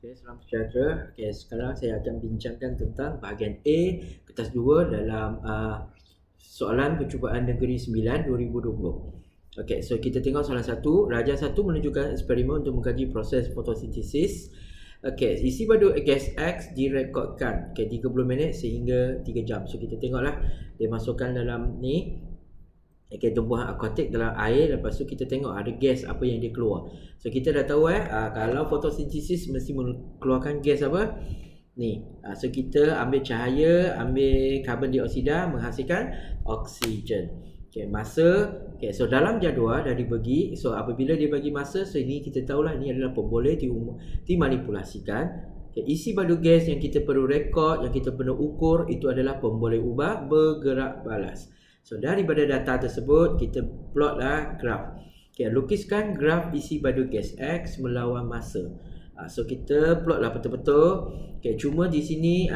Okey, salam sejahtera. Okey, sekarang saya akan bincangkan tentang bahagian A, kertas 2 dalam soalan percubaan negeri 9 2020. Okey, so kita tengok soalan 1. Raja 1 menunjukkan eksperimen untuk mengkaji proses fotosintesis. Okey, isi padu gas X direkodkan 30 minit sehingga 3 jam. So kita tengoklah dia masukkan dalam ni tumbuhan akuatik dalam air. Lepas tu kita tengok ada gas apa yang dia keluar. So kita dah tahu kalau fotosintesis mesti mengeluarkan gas apa ni. So kita ambil cahaya, ambil karbon dioksida, menghasilkan oksigen. Okay, masa. Okay, so dalam jadual dah dibagi. So apabila dia bagi masa, so ini kita tahulah ini adalah boleh dimanipulasikan. Okay, isi padu gas yang kita perlu rekod, yang kita perlu ukur, itu adalah pemboleh ubah bergerak balas. So daripada data tersebut kita plotlah graf. Okay, lukiskan graf isi padu gas X melawan masa. So kita plotlah betul-betul. Okay, cuma di sini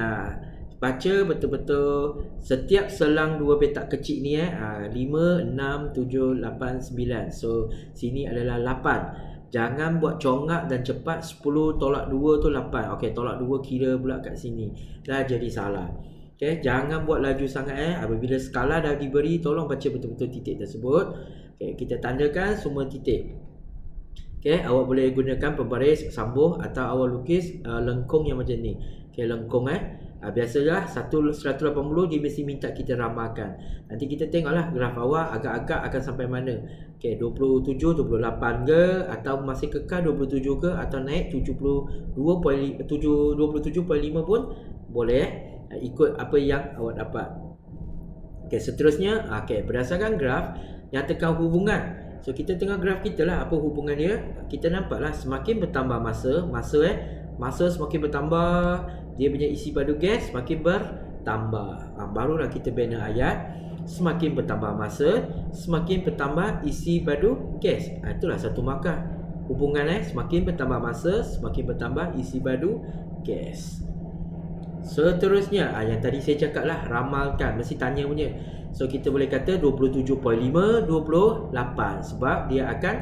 baca betul-betul setiap selang dua petak kecil ni 5, 6, 7, 8, 9. So sini adalah 8. Jangan buat congak dan cepat. 10 tolak 2 tu 8. Okey, tolak 2 kira pula kat sini. Dah jadi salah. Okey, jangan buat laju sangat Apabila skala dah diberi, tolong baca betul-betul titik tersebut. Okey, kita tandakan semua titik. Okey, awak boleh gunakan pembaris sambuh atau awak lukis lengkung yang macam ni. Okey, lengkung biasalah 180 dia mesti minta kita ramalkan. Nanti kita tengoklah graf awak agak-agak akan sampai mana. Okey, 27, 28 ke, atau masih kekal 27 ke, atau naik 27.5 pun boleh ikut apa yang awak dapat. Okey, seterusnya berdasarkan graf nyatakan hubungan. So kita tengok graf kita lah apa hubungan dia. Kita nampaklah semakin bertambah masa semakin bertambah, dia punya isi padu gas semakin bertambah. Barulah kita bina ayat. Semakin bertambah masa, semakin bertambah isi padu gas. Itulah satu markah hubungan semakin bertambah masa, semakin bertambah isi padu gas. Seterusnya yang tadi saya cakap lah, ramalkan, mesti tanya punya. So kita boleh kata 27.5, 28 sebab dia akan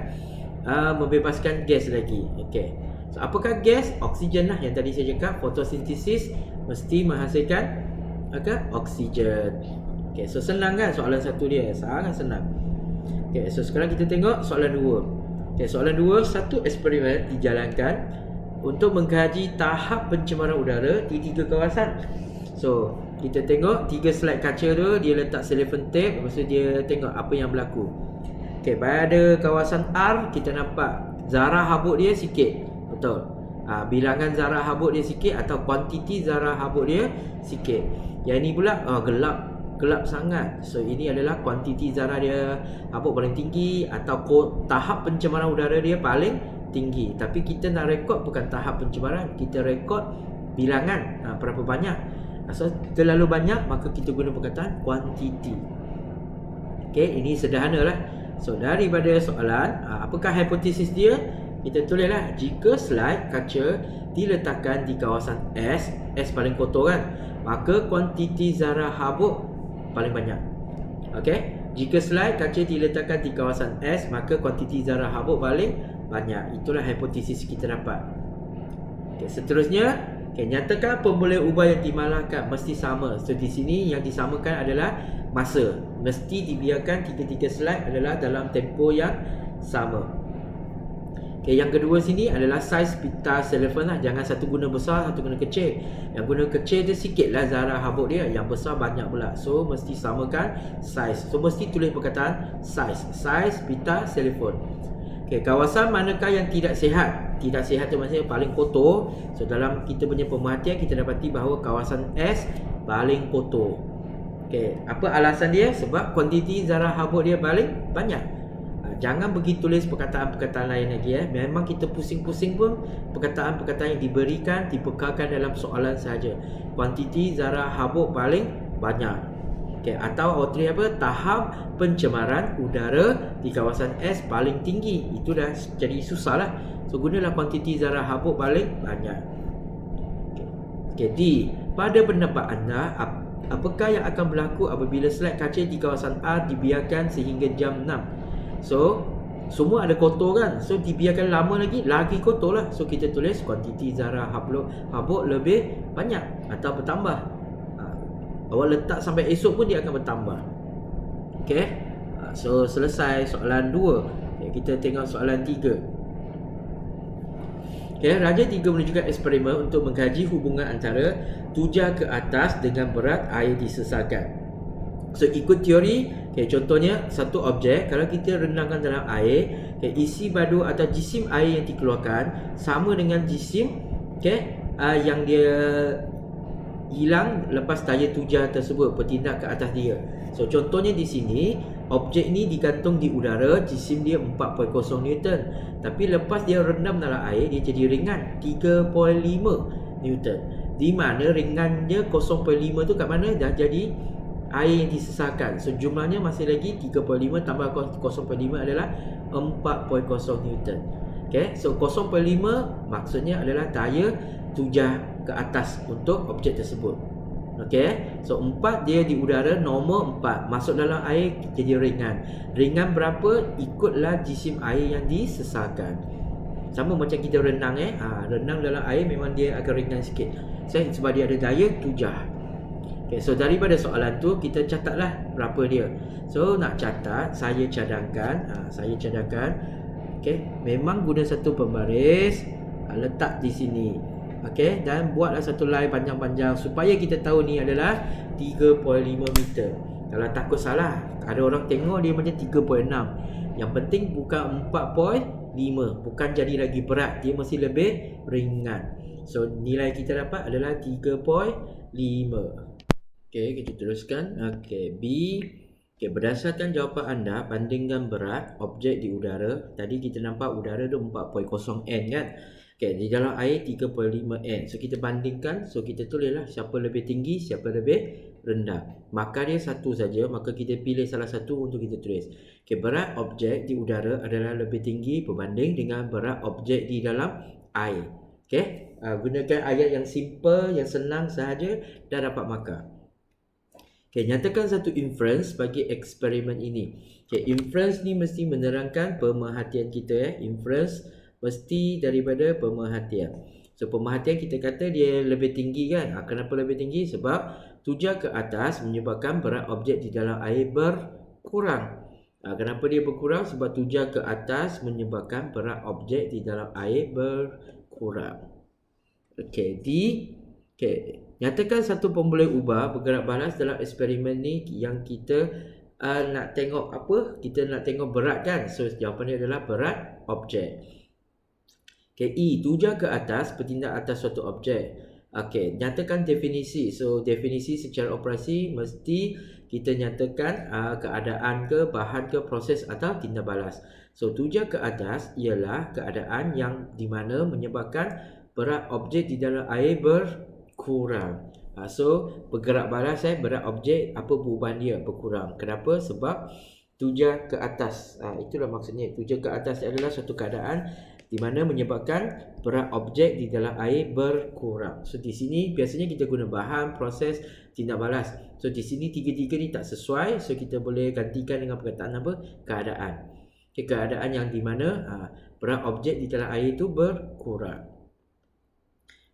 membebaskan gas lagi. Okey. So apakah gas? Oksigen lah yang tadi saya cakap. Fotosintesis mesti menghasilkan oksigen. Okey, so senang kan soalan satu dia? Sangat senang. Okey, so sekarang kita tengok soalan 2. Okey, soalan 2, satu eksperimen dijalankan untuk mengkaji tahap pencemaran udara di 3 kawasan. So kita tengok 3 slide kaca tu, dia letak cellophane tape. Lepas tu dia tengok apa yang berlaku. Okey, pada kawasan R kita nampak zarah habuk dia sikit. Betul. Bilangan zarah habuk dia sikit atau kuantiti zarah habuk dia sikit. Yang ini pula gelap sangat. So ini adalah kuantiti zarah dia habuk paling tinggi atau tahap pencemaran udara dia paling tinggi. Tapi kita nak rekod bukan tahap pencemaran, kita rekod bilangan berapa banyak. So terlalu banyak maka kita guna perkataan kuantiti. Okey, ini sederhana lah. So daripada soalan, apakah hipotesis dia? Kita tulislah, jika slide kaca diletakkan di kawasan S paling kotor kan, maka kuantiti zarah habuk paling banyak. Okey, jika slide kaca diletakkan di kawasan S, maka kuantiti zarah habuk paling banyak. Itulah hipotesis kita dapat. Okey, seterusnya, nyatakan pemboleh ubah yang dimalahkan mesti sama. So di sini yang disamakan adalah masa. Mesti dibiarkan 3 slide adalah dalam tempoh yang sama. Okey, yang kedua sini adalah saiz pita cellophane lah. Jangan satu guna besar, satu guna kecil. Yang guna kecil dia sikit lah zarah habuk dia, yang besar banyak pula. So mesti samakan saiz. So mesti tulis perkataan saiz pita cellophane. Okey, kawasan manakah yang tidak sihat? Tidak sihat tu maksudnya paling kotor. So dalam kita punya pemerhatian kita dapati bahawa kawasan S paling kotor. Okey, apa alasan dia? Sebab kuantiti zarah habuk dia paling banyak. Jangan pergi tulis perkataan-perkataan lain lagi Memang kita pusing-pusing pun perkataan-perkataan yang diberikan dibekalkan dalam soalan sahaja. Kuantiti zarah habuk paling banyak. Okey, atau awak tulis apa? Tahap pencemaran udara di kawasan S paling tinggi. Itu dah jadi susah lah. So gunalah kuantiti zarah habuk paling banyak. Okey, D. Pada pendapat anda, apakah yang akan berlaku apabila slide kaca di kawasan R dibiarkan sehingga jam 6? So semua ada kotor kan. So dibiarkan lama lagi kotor lah. So kita tulis kuantiti zarah habuk lebih banyak atau bertambah. Awak letak sampai esok pun dia akan bertambah. Okay. So selesai soalan 2. Okay, kita tengok soalan 3. Okay, Raja 3 menunjukkan eksperimen untuk mengkaji hubungan antara tujar ke atas dengan berat air disesalkan. So ikut teori, okay, contohnya satu objek kalau kita rendamkan dalam air, okay, isi badu atau jisim air yang dikeluarkan sama dengan jisim, okay, yang dia hilang lepas daya tujar tersebut bertindak ke atas dia. So contohnya di sini, objek ni digantung di udara, jisim dia 4.0 Newton. Tapi lepas dia rendam dalam air, dia jadi ringan 3.5 Newton. Di mana ringannya 0.5 tu kat mana? Dah jadi air yang disesalkan. So jumlahnya masih lagi 3.5 tambah 0.5 adalah 4.0 Newton. Okay, so 0.5 maksudnya adalah daya tujar ke atas untuk objek tersebut. Okay, so 4 dia di udara, normal 4, masuk dalam air jadi ringan. Ringan berapa? Ikutlah jisim air yang disesalkan. Sama macam kita renang renang dalam air memang dia akan ringan sikit. Sebab dia ada daya tujar. Okay, so daripada soalan tu kita catatlah berapa dia. So nak catat, saya cadangkan. Okay, memang guna satu pembaris, letak di sini. Okay, dan buatlah satu line panjang-panjang supaya kita tahu ni adalah 3.5 meter. Kalau takut salah, ada orang tengok dia macam 3.6. Yang penting bukan 4.5, bukan jadi lagi berat, dia mesti lebih ringan. So nilai kita dapat adalah 3.5. Okay, kita teruskan. Okay, B. Okay, berdasarkan jawapan anda, bandingkan berat objek di udara. Tadi kita nampak udara tu 4.0 N kan. Okay, di dalam air 3.5 N. So kita bandingkan, so kita tulislah siapa lebih tinggi, siapa lebih rendah. Maka dia satu saja, maka kita pilih salah satu untuk kita tulis. Okay, berat objek di udara adalah lebih tinggi berbanding dengan berat objek di dalam air. Okay, gunakan ayat yang simple, yang senang sahaja, dah dapat markah. Okay, nyatakan satu inference bagi eksperimen ini. Okay, inference ni mesti menerangkan pemerhatian kita. Inference mesti daripada pemerhatian. So pemerhatian kita kata dia lebih tinggi kan. Kenapa lebih tinggi? Sebab tujar ke atas menyebabkan berat objek di dalam air berkurang. Kenapa dia berkurang? Sebab tujar ke atas menyebabkan berat objek di dalam air berkurang. Okay, nyatakan satu pemboleh ubah bergerak balas dalam eksperimen ni yang kita nak tengok apa? Kita nak tengok berat kan? So jawapannya adalah berat objek. Okay, E. Tujar ke atas bertindak atas suatu objek. Okay, nyatakan definisi. So definisi secara operasi mesti kita nyatakan keadaan ke, bahan ke, proses atau tindak balas. So tujar ke atas ialah keadaan yang di mana menyebabkan berat objek di dalam air berkurang. So bergerak balas berat objek, apa perubahan dia? Berkurang. Kenapa? Sebab tujar ke atas. Itulah maksudnya. Tujar ke atas adalah suatu keadaan di mana menyebabkan berat objek di dalam air berkurang. So di sini biasanya kita guna bahan, proses, tindak balas. So di sini tiga-tiga ni tak sesuai. So kita boleh gantikan dengan perkataan apa? Keadaan. Okay, keadaan yang di mana berat objek di dalam air itu berkurang.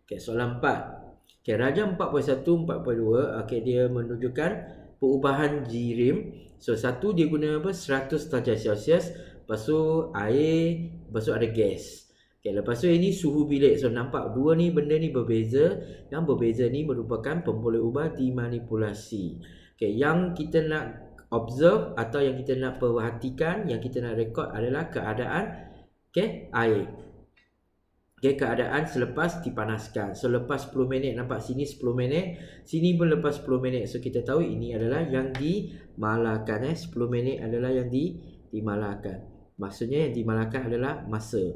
Okay, soalan 4. Okay, Raja 4.1, 4.2. Okay, dia menunjukkan perubahan jirim. So satu dia guna apa? 100 darjah Celsius. Lepas tu air, lepas tu ada gas. Okay, lepas tu ini suhu bilik. So nampak dua ni benda ni berbeza. Yang berbeza ni merupakan pemboleh ubah dimanipulasi. Okay, yang kita nak observe atau yang kita nak perhatikan, yang kita nak rekod adalah keadaan air. Okay, keadaan selepas dipanaskan. So lepas 10 minit, nampak sini 10 minit, sini pun lepas 10 minit. So kita tahu ini adalah yang dimalahkan. 10 minit adalah yang dimalahkan. Maksudnya yang dimalahkan adalah masa.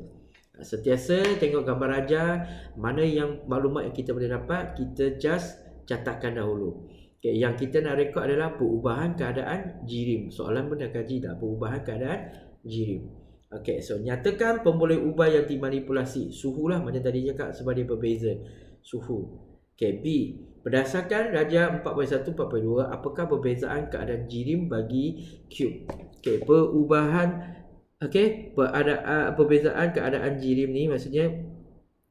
Sentiasa tengok gambar Raja, mana yang maklumat yang kita boleh dapat, kita just catatkan dahulu. Okay, yang kita nak rekod adalah perubahan keadaan jirim. Soalan pun dah kaji dah, perubahan keadaan jirim. Okay, so nyatakan pemboleh ubah yang dimanipulasi. Suhu lah macam tadi cakap sebab dia berbeza. Suhu. Okay, B. Berdasarkan Raja 4.1, 4.2, apakah perbezaan keadaan jirim bagi cube? Okay, perubahan Okey, perbezaan keadaan jirim ni maksudnya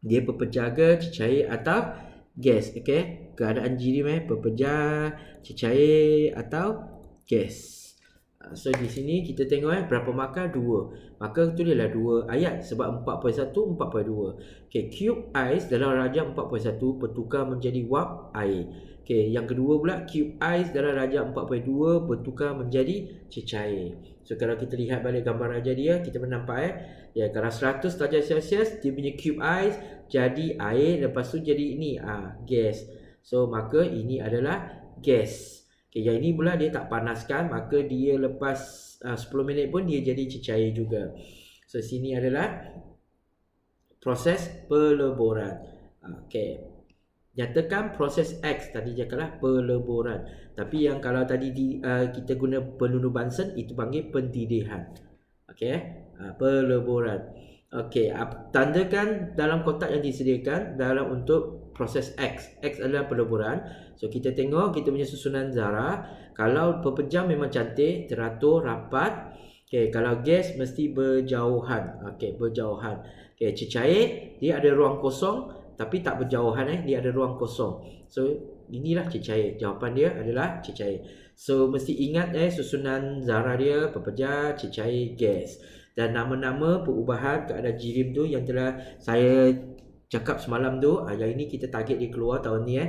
dia berpecah ke, cecair atau gas. Okey, keadaan jirim berpecah, cecair atau gas. So di sini kita tengok berapa markah? 2. Maka tulislah 2 ayat sebab 4.1, 4.2. Okey, cube ais dalam darjah 4.1 bertukar menjadi wap air. Okey, yang kedua pula cube ais dalam darjah 4.2 bertukar menjadi cecair. So kalau kita lihat balik gambar raja dia, kita nampak ya, kalau 100 darjah Celsius dia punya cube ais jadi air, lepas tu jadi ini gas. So maka ini adalah gas. Okay, yang ini pula dia tak panaskan, maka dia lepas 10 minit pun dia jadi cecair juga. So sini adalah proses peleburan. Okey. Nyatakan proses X, tadi cakaplah peleburan. Tapi yang kalau tadi kita guna peluru Bunsen, itu panggil pendidihan. Okey, peleburan. Okey, tandakan dalam kotak yang disediakan dalam untuk proses X. X adalah peleburan. So kita tengok kita punya susunan zarah. Kalau berpejam memang cantik, teratur, rapat. Okey, kalau gas mesti berjauhan. Okey, berjauhan. Okey, cecair dia ada ruang kosong tapi tak berjauhan, dia ada ruang kosong. So inilah cecair. Jawapan dia adalah cecair. So mesti ingat susunan zarah dia, pepejah, cecair, gas. Dan nama-nama perubahan keadaan jirim tu yang telah saya cakap semalam tu, yang ini kita target dia keluar tahun ni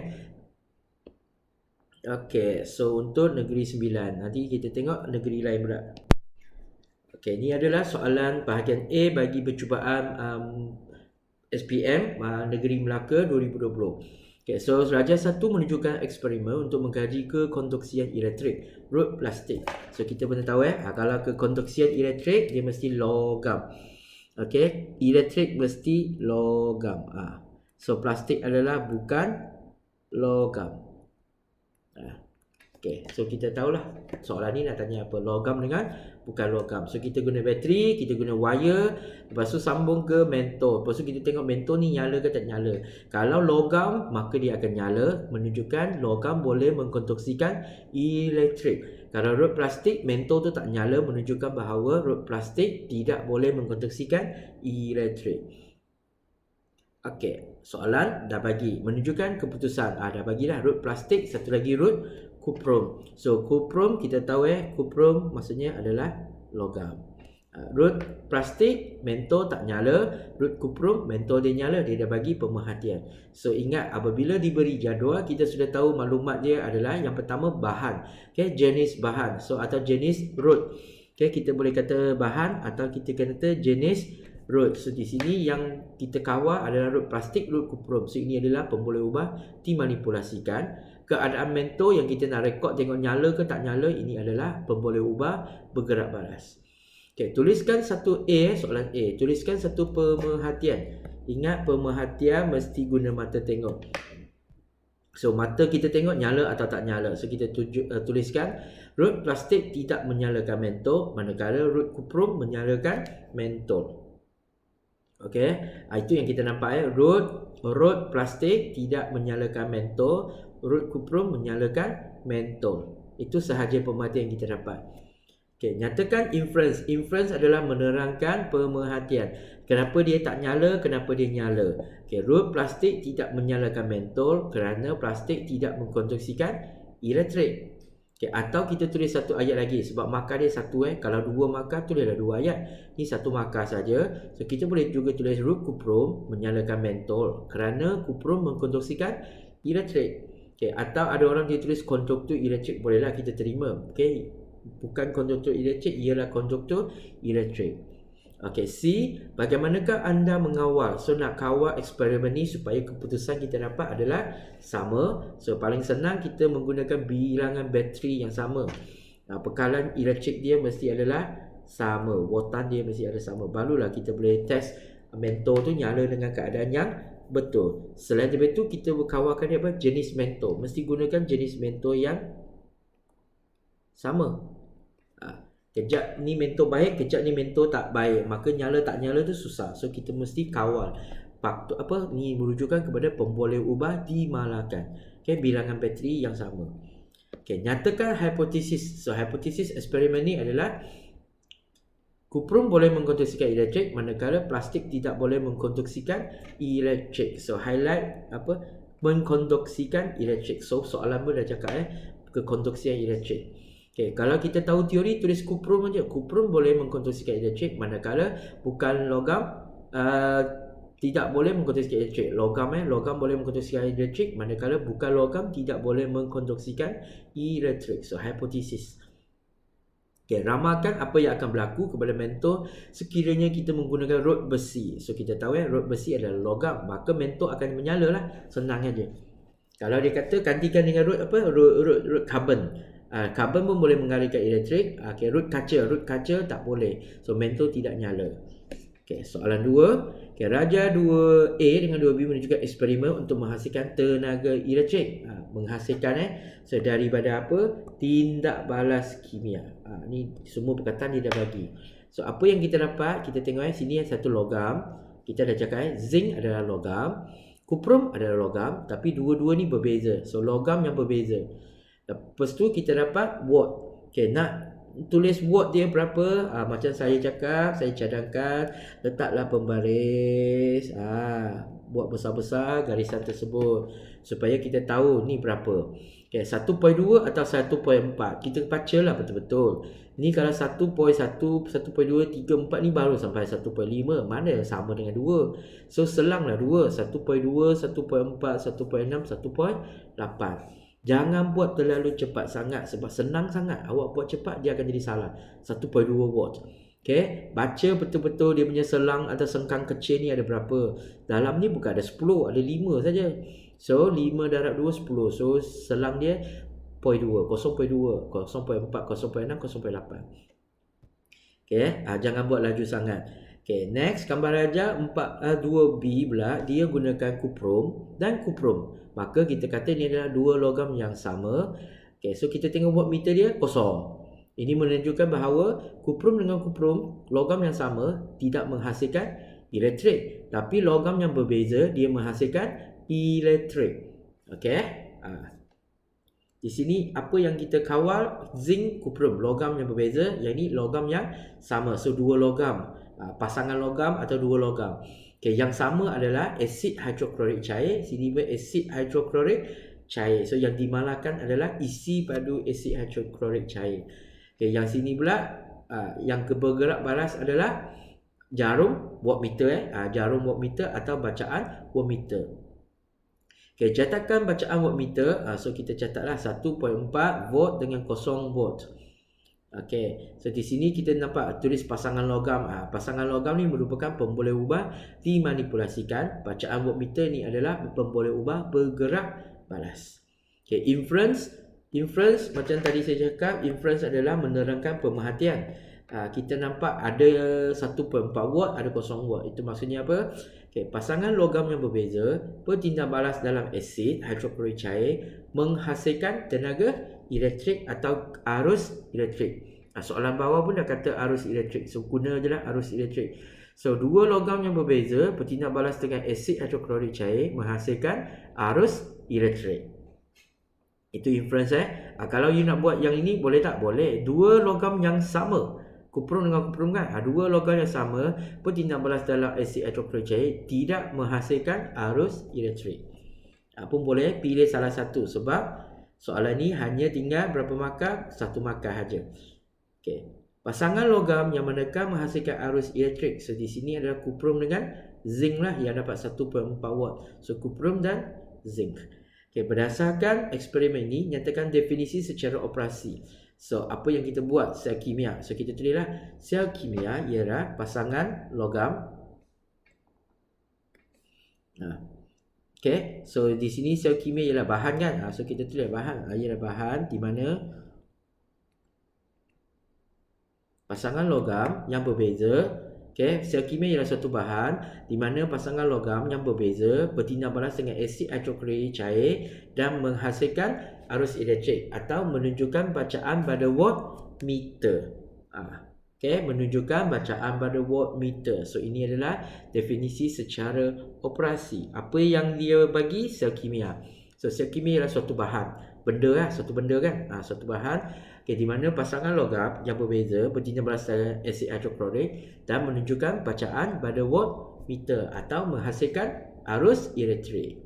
Okey, so untuk negeri 9. Nanti kita tengok negeri lain pula. Okey, ni adalah soalan bahagian A bagi percubaan SPM Negeri Melaka 2020. Okay, so Raja 1 menunjukkan eksperimen untuk mengkaji kekonduksian elektrik rod plastik. So kita pernah tahu kalau kekonduksian elektrik dia mesti logam. Okay, elektrik mesti logam. So plastik adalah bukan logam. Okay, so kita tahulah soalan ni nak tanya apa, logam dengan bukan logam. So kita guna bateri, kita guna wire, lepas tu sambung ke mentol. Lepas tu kita tengok mentol ni nyala ke tak nyala. Kalau logam maka dia akan nyala, menunjukkan logam boleh mengkonduksikan elektrik. Kalau rod plastik, mentol tu tak nyala, menunjukkan bahawa rod plastik tidak boleh mengkonduksikan elektrik. Okey, soalan dah bagi, menunjukkan keputusan. Dah bagilah rod plastik, satu lagi rod kuprum. So kuprum kita tahu kuprum maksudnya adalah logam. Rod plastik mentol tak nyala, rod kuprum mentol dia nyala, dia dah bagi pemerhatian. So ingat apabila diberi jadual kita sudah tahu maklumat dia adalah yang pertama bahan. Okey, jenis bahan. So atau jenis rod. Okey, kita boleh kata bahan atau kita kata jenis rod. So di sini yang kita kawal adalah rod plastik, rod kuprum. So ini adalah pemboleh ubah dimanipulasikan. Keadaan mentol yang kita nak rekod tengok nyala ke tak nyala, ini adalah pemboleh ubah bergerak baras. Okey, tuliskan satu A, soalan A. Tuliskan satu pemerhatian. Ingat pemerhatian mesti guna mata tengok. So mata kita tengok nyala atau tak nyala. So kita tuliskan rod plastik tidak menyalakan mentol, manakala rod kuprum menyalakan mentol. Okey, itu yang kita nampak rod plastik tidak menyalakan mentol, rod kuprum menyalakan mentol. Itu sahaja pemerhatian yang kita dapat. Okey, nyatakan inference. Inference adalah menerangkan pemerhatian. Kenapa dia tak nyala, kenapa dia nyala. Okey, rod plastik tidak menyalakan mentol kerana plastik tidak mengkonduksikan elektrik. Okay, atau kita tulis satu ayat lagi sebab markah dia satu kalau dua markah tulislah dua ayat. Ni satu markah saja. So kita boleh juga tulis rod kuprum menyalakan mentol kerana kuprum mengkonduksikan elektrik. Okay, atau ada orang dia tulis konduktor elektrik, bolehlah kita terima. Okay, bukan konduktor elektrik, ialah konduktor elektrik. Okey, C, bagaimanakah anda mengawal? So nak kawal eksperimen ni supaya keputusan kita dapat adalah sama. So paling senang kita menggunakan bilangan bateri yang sama. Bekalan elektrik dia mesti adalah sama, voltan dia mesti ada sama. Barulah kita boleh test mentol tu nyala dengan keadaan yang betul. Selain daripada itu kita berkawalkan dia apa? Jenis mentol. Mesti gunakan jenis mentol yang sama. Kejap ni mentol baik, kejap ni mentol tak baik, maka nyala tak nyala tu susah. So kita mesti kawal. Apa ni merujukan kepada pemboleh ubah dimalakan. Okey, bilangan bateri yang sama. Okey, nyatakan hipotesis. So hipotesis eksperimen ni adalah Kuprum boleh mengkonduksikan elektrik, manakala plastik tidak boleh mengkonduksikan elektrik. So highlight mengkonduksikan elektrik. So soalan pun dah cakap kekonduksian elektrik. Okay, kalau kita tahu teori, tulis kuprum aja. Kuprum boleh mengkonduksikan elektrik, manakala bukan logam tidak boleh mengkonduksikan elektrik. Logam boleh mengkonduksikan elektrik, manakala bukan logam tidak boleh mengkonduksikan elektrik. So hipotesis. Okay, ramalkan apa yang akan berlaku kepada mentor sekiranya kita menggunakan rod besi. So kita tahu rod besi adalah logam, maka mentor akan menyala lah. Senang aja. Kalau dia kata gantikan dengan rod rod carbon. Carbon pun boleh mengalirkan elektrik. Okay, rod kaca tak boleh. So mentor tidak nyala. Okay, soalan 2. Okay, Raja 2A dengan 2B menunjukkan eksperimen untuk menghasilkan tenaga elektrik. Menghasilkan so daripada apa? Tindak balas kimia. Ni semua perkataan dia dah bagi. So apa yang kita dapat? Kita tengok sini satu logam. Kita dah cakap zinc adalah logam, kuprum adalah logam, tapi dua-dua ni berbeza. So logam yang berbeza. Lepas tu kita dapat watt. Okay, nak tulis watt dia berapa? Macam saya cakap, saya cadangkan, letaklah pembaris. Buat besar-besar garisan tersebut supaya kita tahu ni berapa. Okay, 1.2 atau 1.4. Kita bacalah betul-betul. Ni kalau 1.1, 1.2, 3, 4 ni baru sampai 1.5. Mana sama dengan 2. So selanglah 2. 1.2, 1.4, 1.6, 1.8. Jangan buat terlalu cepat sangat sebab senang sangat. Awak buat cepat dia akan jadi salah. 1.2 watt. Okay, baca betul-betul dia punya selang atau sengkang kecil ni ada berapa. Dalam ni bukan ada 10, ada 5 saja. So 5 darab 2 10. So selang dia 0.2, 0.2, 0.4, 0.6, 0.8. Okay, jangan buat laju sangat. Okay, next gambar Raja 2B pula, dia gunakan kuprum dan kuprum. Maka kita kata ini adalah dua logam yang sama. Okay, so kita tengok wattmeter dia kosong. Ini menunjukkan bahawa kuprum dengan kuprum, logam yang sama, tidak menghasilkan elektrik. Tapi logam yang berbeza, dia menghasilkan elektrik. Okay. Di sini apa yang kita kawal? Zinc, kuprum, logam yang berbeza. Yang ini logam yang sama. So dua logam. Pasangan logam atau dua logam. Okay, yang sama adalah asid hidroklorik cair. Sini asid hidroklorik cair. So yang dimalahkan adalah isi padu asid hidroklorik cair. Okay, yang sini pula yang bergerak balas adalah jarum wattmeter. Jarum wattmeter atau bacaan wattmeter. Okay, catakan bacaan wattmeter. So kita catatlah 1.4 volt dengan 0 volt. Okay, so di sini kita nampak tulis pasangan logam. Pasangan logam ni merupakan pemboleh ubah dimanipulasikan. Bacaan wattmeter ni adalah pemboleh ubah bergerak balas. Okay, inference macam tadi saya cakap, inference adalah menerangkan pemerhatian. Kita nampak ada 1.4 watt, ada 0 watt. Itu maksudnya apa? Okay, pasangan logam yang berbeza bertindak balas dalam asid hidroklorik cair menghasilkan tenaga elektrik atau arus elektrik. Soalan bawah pun dah kata arus elektrik. So guna je lah arus elektrik. So dua logam yang berbeza bertindak balas dengan asid hidroklorik cair menghasilkan arus elektrik. Itu inference kalau you nak buat yang ini boleh tak? Boleh. Dua logam yang sama, kuprum dengan kuprum kan, dua logam yang sama bertindak balas dalam asid hidroklorik cair tidak menghasilkan arus elektrik. Pun boleh pilih salah satu sebab soalan ni hanya tinggal berapa markah? Satu markah saja. Okay. Pasangan logam yang manakah menghasilkan arus elektrik. So di sini adalah kuprum dengan zinc lah yang dapat 1.4 watt. So kuprum dan zinc. Okay, berdasarkan eksperimen ini nyatakan definisi secara operasi. So apa yang kita buat? Sel kimia. So kita tulislah sel kimia ialah pasangan logam. Okay, so di sini sel kimia ialah bahan kan. So kita tulis bahan. Ialah bahan di mana pasangan logam yang berbeza. Okay, sel kimia ialah suatu bahan di mana pasangan logam yang berbeza bertindak balas dengan asid hidroklorik cair dan menghasilkan arus elektrik atau menunjukkan bacaan pada wattmeter. Okay, menunjukkan bacaan pada wattmeter. So ini adalah definisi secara operasi. Apa yang dia bagi? Sel kimia. So zat kimia ialah suatu bahan, benda lah, suatu benda kan, suatu bahan di mana pasangan logam yang berbeza bertindak berasal asid hidroklorik dan menunjukkan bacaan pada voltmeter atau menghasilkan arus elektrik.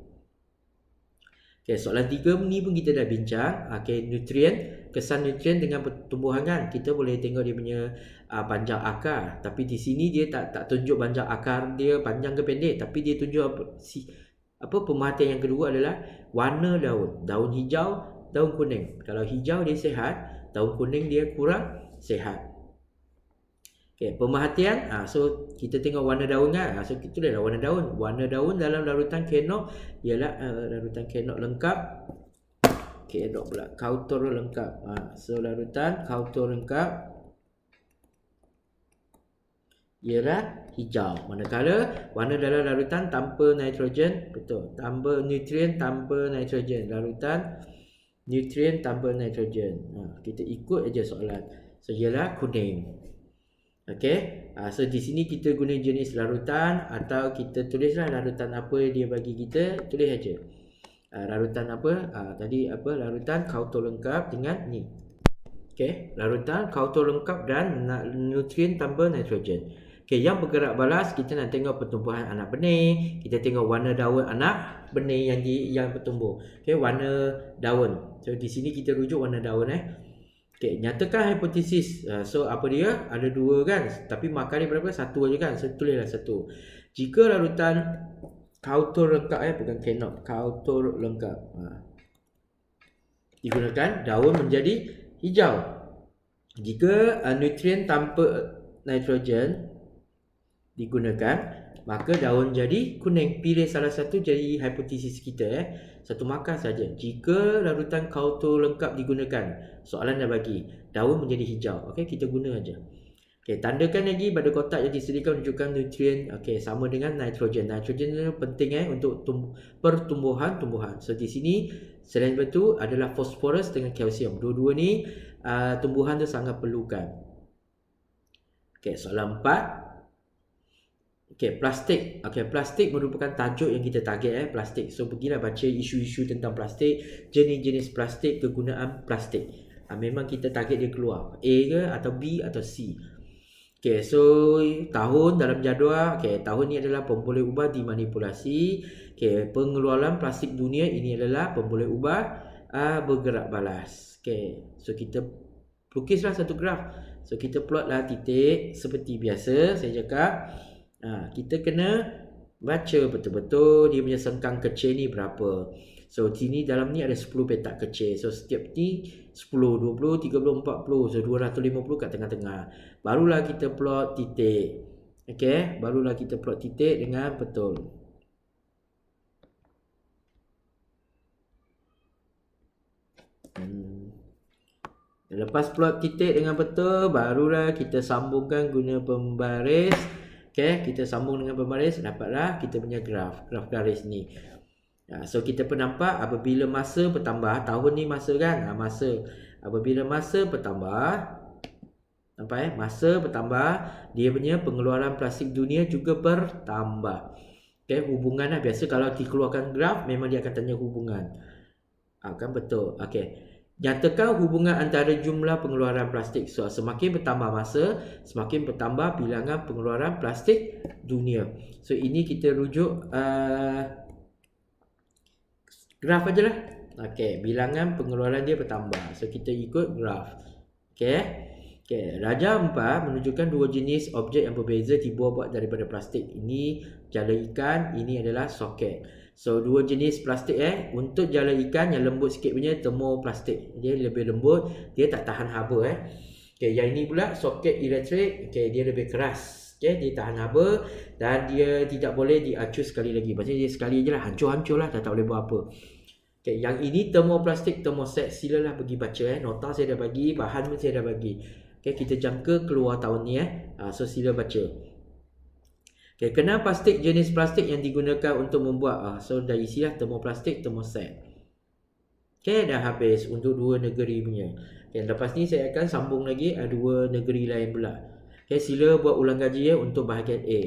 Soalan 3 ni pun kita dah bincang. Nutrien, kesan nutrien dengan pertumbuhan kan. Kita boleh tengok dia punya panjang akar. Tapi di sini dia tak tunjuk panjang akar dia panjang ke pendek, tapi dia tunjuk pemerhatian yang kedua adalah warna daun. Daun hijau, daun kuning. Kalau hijau dia sihat, daun kuning dia kurang sihat. Pemerhatian, so kita tengok warna daun kan. So itu adalah warna daun. Warna daun dalam larutan Kernot ialah larutan Kernot lengkap. Kernot pula, Kautor lengkap. So larutan Kautor lengkap ialah hijau. Manakala warna dalam larutan tanpa nitrogen, betul, tanpa nutrien tanpa nitrogen. Larutan nutrien tanpa nitrogen. Kita ikut aja soalan. So ialah kuning. So di sini kita guna jenis larutan atau kita tulislah larutan apa dia bagi kita, tulis aja. Larutan apa? Tadi apa? Larutan Kautor lengkap dengan ni. Larutan Kautor lengkap dan nutrien tanpa nitrogen. Yang bergerak balas, kita nak tengok pertumbuhan anak benih, kita tengok warna daun anak benih yang bertumbuh. Warna daun. So di sini kita rujuk warna daun nyatakan hipotesis. So apa dia? Ada dua kan, tapi markah dia berapa? Satu aja kan. So tulislah satu. Jika larutan Kautor lengkap bukan Kernot, Kautor lengkap digunakan, daun menjadi hijau. Jika nutrien tanpa nitrogen digunakan, maka daun jadi kuning. Pilih salah satu jadi hipotesis kita. Satu markah saja. Jika larutan Kautor lengkap digunakan, soalan dah bagi, daun menjadi hijau. Kita guna aja. Tandakan lagi pada kotak yang disediakan menunjukkan nutrien sama dengan nitrogen. Nitrogen itu penting untuk pertumbuhan tumbuhan. So di sini selain itu adalah fosforus dengan kalsium. Dua-dua ni tumbuhan tu sangat perlukan. Soalan 4. Plastik. Plastik merupakan tajuk yang kita target plastik. So pergilah baca isu-isu tentang plastik, jenis-jenis plastik, kegunaan plastik. Memang kita target dia keluar A ke atau B atau C. So tahun dalam jadual, tahun ni adalah pemboleh ubah dimanipulasi. Pengeluaran plastik dunia ini adalah pemboleh ubah bergerak balas. So kita lukislah satu graf. So kita plotlah titik seperti biasa saya cakap. Kita kena baca betul-betul dia punya sengkang kecil ni berapa. So sini dalam ni ada 10 petak kecil. So setiap ni 10, 20, 30, 40. So 250 kat tengah-tengah. Barulah kita plot titik. Barulah kita plot titik dengan betul. Lepas plot titik dengan betul, barulah kita sambungkan guna pembaris. Kita sambung dengan pembaris, dapatlah kita punya graf garis ni. So kita pun nampak apabila masa bertambah, tahun ni masa kan, masa. Apabila masa bertambah, nampak masa bertambah, dia punya pengeluaran plastik dunia juga bertambah. Hubungan biasa kalau dikeluarkan graf memang dia akan tanya hubungan. Kan betul. Nyatakan hubungan antara jumlah pengeluaran plastik. So semakin bertambah masa, semakin bertambah bilangan pengeluaran plastik dunia. So ini kita rujuk graf aja lah. Bilangan pengeluaran dia bertambah. So kita ikut graf. Raja 4 menunjukkan dua jenis objek yang berbeza dibuat daripada plastik. Ini jala ikan, ini adalah soket. So dua jenis plastik untuk jala ikan yang lembut sikit punya termoplastik. Dia lebih lembut, dia tak tahan haba yang ini pula soket elektrik, dia lebih keras. Dia tahan haba dan dia tidak boleh diacus sekali lagi. Maksudnya dia sekali je lah, hancur-hancur lah, tak boleh buat apa. Yang ini termoplastik, termoset. Silalah pergi baca nota saya dah bagi, bahan pun saya dah bagi. Kita jangka keluar tahun ni so sila baca. Kenal plastik, jenis plastik yang digunakan untuk membuat so dah isilah termoplastik, termoset. Dah habis untuk dua negeri punya. Lepas ni saya akan sambung lagi dua negeri lain pula. Sila buat ulang kaji untuk bahagian A.